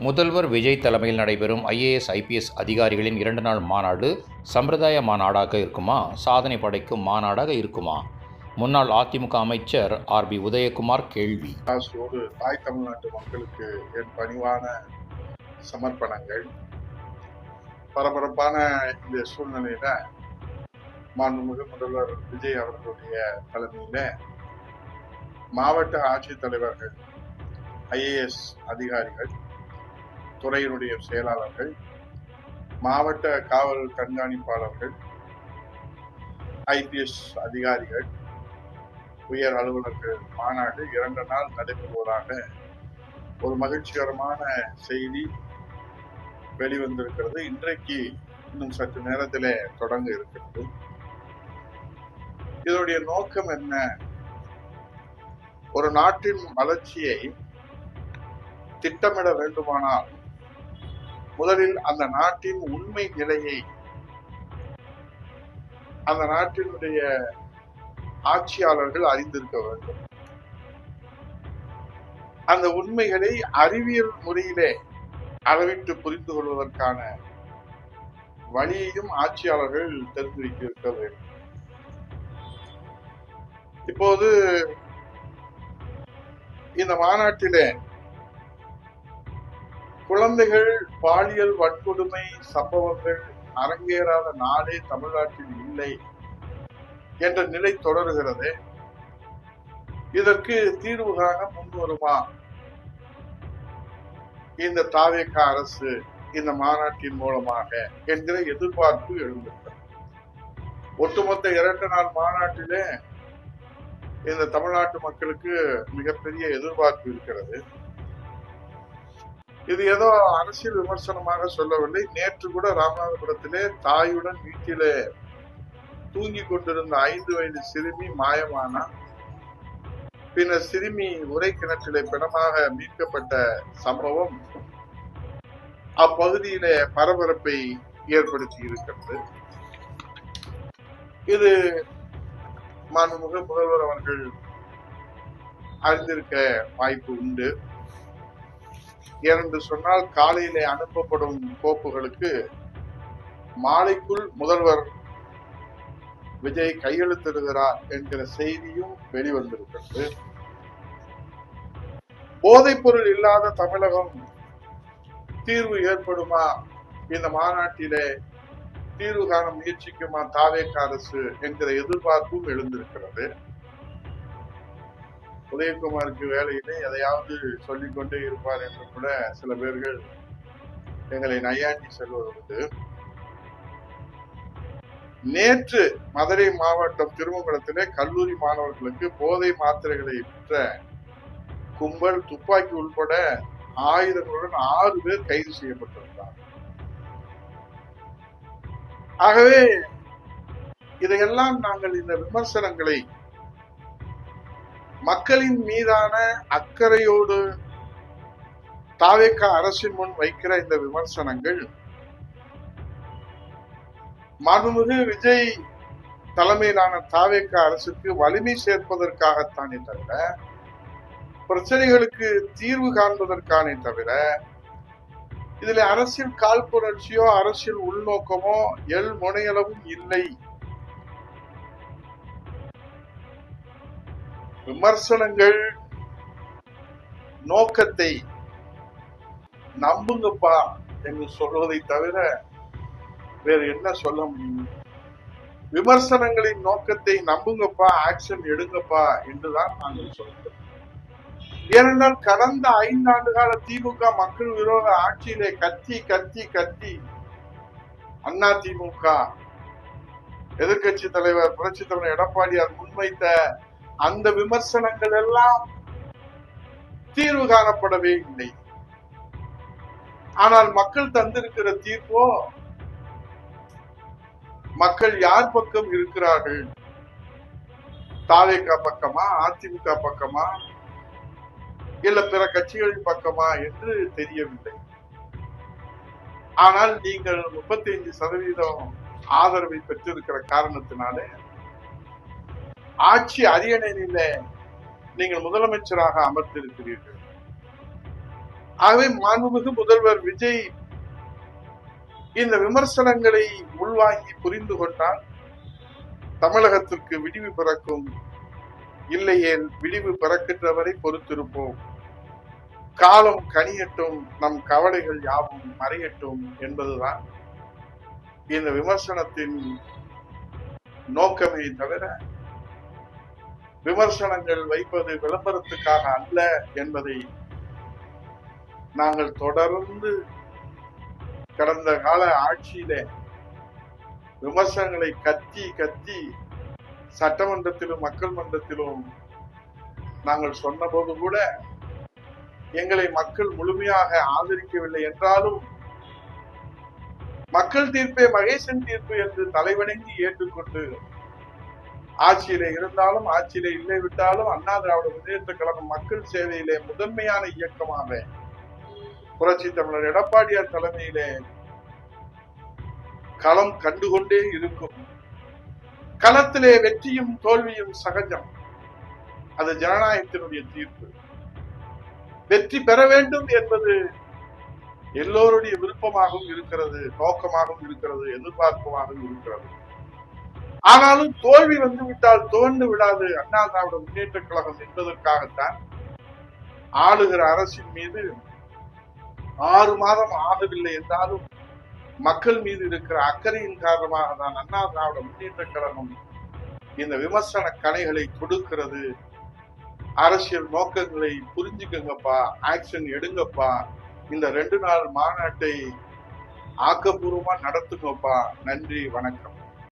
முதல்வர் விஜய் தலைமையில் நடைபெறும் ஐஏஎஸ் ஐபிஎஸ் அதிகாரிகளின் 2 நாள் மாநாடு சம்பிரதாய மாநாடாக இருக்குமா, சாதனை படைக்கும் மாநாடாக இருக்குமா? முன்னாள் அதிமுக அமைச்சர் ஆர்பி உதயகுமார் கேள்வி. தாய் தமிழ்நாட்டு மக்களுக்கு என் பணிவான சமர்ப்பணங்கள். பரபரப்பான இந்த சூழ்நிலையில மாண்புமிகு முதல்வர் விஜய் அவர்களுடைய தலைமையில மாவட்ட ஆட்சித்தலைவர்கள், ஐஏஎஸ் அதிகாரிகள், துறையினுடைய செயலாளர்கள், மாவட்ட காவல் கண்காணிப்பாளர்கள், ஐபிஎஸ் அதிகாரிகள், உயர் அலுவலர்கள் மாநாடு 2 நாள் நடைபெறுவதாக ஒரு மகிழ்ச்சிகரமான செய்தி வெளிவந்திருக்கிறது. இன்றைக்கு இன்னும் சற்று நேரத்திலே தொடங்க இருக்கிறது. இதனுடைய நோக்கம் என்ன? ஒரு நாட்டின் வளர்ச்சியை திட்டமிட வேண்டுமானால் முதலில் அந்த நாட்டின் உண்மை நிலையை அந்த நாட்டினுடைய ஆட்சியாளர்கள் அறிந்திருக்க வேண்டும். அந்த உண்மைகளை அறிவியல் முறையிலே அளவிட்டு புரிந்து கொள்வதற்கான வழியையும் ஆட்சியாளர்கள் தெரிந்து வைத்திருக்க வேண்டும். இப்போது இந்த மாநாட்டிலே குழந்தைகள் பாலியல் வன்கொடுமை சம்பவங்கள் அரங்கேறாத நாடே தமிழ்நாட்டில் இல்லை என்ற நிலை தொடர்கிறது. இதற்கு தீர்வு காண முன்வருமா இந்த தாவேக அரசு இந்த மாநாட்டின் மூலமாக என்கிற எதிர்பார்ப்பு எழுந்திருக்கிறது. ஒட்டுமொத்த 2 நாள் மாநாட்டிலே இந்த தமிழ்நாட்டு மக்களுக்கு மிகப்பெரிய எதிர்பார்ப்பு இருக்கிறது. இது ஏதோ அரசியல் விமர்சனமாக சொல்லவில்லை. நேற்று கூட ராமநாதபுரத்திலே தாயுடன் வீட்டிலே தூங்கி கொண்டிருந்த 5 வயது சிறுமி மாயமானா. பின்னர் சிறுமி உரை கிணற்றிலே பிணமாக மீட்கப்பட்ட சம்பவம் அப்பகுதியிலே பரபரப்பை ஏற்படுத்தி இருக்கிறது. இது மாண்புமிகு முதல்வர் அவர்கள் அறிந்திருக்க வாய்ப்பு உண்டு. ஏனென்று சொன்னால் காலையிலே அனுப்பப்படும் கோப்புகளுக்கு மாலைக்குள் முதல்வர் விஜய் கையெழுத்திடுகிறார் என்கிற செய்தியும் வெளிவந்திருக்கிறது. போதைப் பொருள் இல்லாத தமிழகம் தீர்வு ஏற்படுமா? இந்த மாநாட்டிலே தீர்வு காண முயற்சிக்குமா தாவேக அரசு என்கிற எதிர்பார்ப்பும் எழுந்திருக்கிறது. உதயகுமாருக்கு வேலையிலே எதையாவது சொல்லிக்கொண்டே இருப்பார் என்று கூட சில பேர்கள் எங்களை நையாண்டி செல்வது உண்டு. நேற்று மதுரை மாவட்டம் திருமங்கலத்திலே கல்லூரி மாணவர்களுக்கு போதை மாத்திரைகளை விற்ற கும்பல் துப்பாக்கி உள்பட ஆயுதங்களுடன் 6 பேர் கைது செய்யப்பட்டிருந்தார். ஆகவே இதையெல்லாம் நாங்கள் இந்த விமர்சனங்களை மக்களின் மீதான அக்கறையோடு தாவேக அரசின் முன் வைக்கிற இந்த விமர்சனங்கள் மாண்புமிகு விஜய் தலைமையிலான தாவேக அரசுக்கு வலிமை சேர்ப்பதற்காகத்தானே தவிர, பிரச்சனைகளுக்கு தீர்வு காண்பதற்கானே தவிர, இதுல அரசியல் காழ்ப்புணர்ச்சியோ அரசியல் உள்நோக்கமோ முனையளவும் இல்லை. விமர்சனங்கள் நோக்கத்தை நம்புங்கப்பா என்று சொல்வதை தவிர வேறு என்ன சொல்ல முடியும்? விமர்சனங்களின் நோக்கத்தை நம்புங்கப்பா, ஆக்ஷன் எடுங்கப்பா என்றுதான் நாங்கள் சொல்கிறோம். ஏனென்றால் கடந்த 5 ஆண்டு கால திமுக மக்கள் விரோத ஆட்சியிலே கத்தி கத்தி கத்தி அண்ணா திமுக எதிர்கட்சி தலைவர் புரட்சி தலைவர் எடப்பாடியார் முன்வைத்த அந்த விமர்சனங்கள் எல்லாம் தீர்வு காணப்படவே இல்லை. ஆனால் மக்கள் தந்திருக்கிற தீர்ப்போ, மக்கள் யார் பக்கம் இருக்கிறார்கள்? தாவேக பக்கமா, அதிமுக பக்கமா, இல்ல பிற கட்சிகளின் பக்கமா என்று தெரியவில்லை. ஆனால் நீங்கள் 35% ஆதரவை பெற்றிருக்கிற காரணத்தினாலே ஆட்சி அரியணையில நீங்கள் முதலமைச்சராக அமர்ந்திருக்கிறீர்கள். ஆகவே மாண்புமிகு முதல்வர் விஜய் இந்த விமர்சனங்களை உள்வாங்கி புரிந்து கொண்டால் தமிழகத்திற்கு விடிவு பிறக்கும். இல்லையே விடிவு பிறக்கின்றவரை பொறுத்திருப்போம். காலம் கனியட்டும், நம் கவலைகள் யாவும் மறையட்டும் என்பதுதான் இந்த விமர்சனத்தின் நோக்கமே தவிர விமர்சனங்கள் வைப்பது விளம்பரத்துக்காக அல்ல என்பதை நாங்கள் தொடர்ந்து கடந்த கால ஆட்சியிலே விமர்சனங்களை கத்தி கத்தி சட்டமன்றத்திலும் மக்கள் மன்றத்திலும் நாங்கள் சொன்னபோது கூட எங்களை மக்கள் முழுமையாக ஆதரிக்கவில்லை என்றாலும் மக்கள் தீர்ப்பே மகேசன் தீர்ப்பு என்று தலைவணங்கி ஏற்றுக்கொண்டு ஆட்சியிலே இருந்தாலும் ஆட்சியிலே இல்லை விட்டாலும் அண்ணா திராவிட முன்னேற்ற கழகம் மக்கள் சேவையிலே முதன்மையான இயக்கமாக புரட்சி தமிழர் எடப்பாடியார் தலைமையிலே களம் கண்டுகொண்டே இருக்கும். களத்திலே வெற்றியும் தோல்வியும் சகஜம். அது ஜனநாயகத்தினுடைய தீர்ப்பு. வெற்றி பெற வேண்டும் என்பது எல்லோருடைய விருப்பமாகவும் இருக்கிறது, நோக்கமாகவும் இருக்கிறது, எதிர்பார்ப்புமாகவும் இருக்கிறது. ஆனாலும் தோல்வி வந்து விட்டால் துவண்டு விடாது அண்ணா திராவிட முன்னேற்ற கழகம் என்பதற்காகத்தான் ஆளுகிற அரசின் மீது 6 மாதம் ஆகவில்லை என்றாலும் மக்கள் மீது இருக்கிற அக்கறையின் காரணமாக தான் அண்ணா திராவிட முன்னேற்ற கழகம் இந்த விமர்சன கணைகளை கொடுக்கிறது. அரசியல் நோக்கங்களை புரிஞ்சுக்கங்கப்பா, ஆக்ஷன் எடுங்கப்பா, இந்த 2 நாள் மாநாட்டை ஆக்கப்பூர்வமா நடத்துங்கப்பா. நன்றி, வணக்கம்.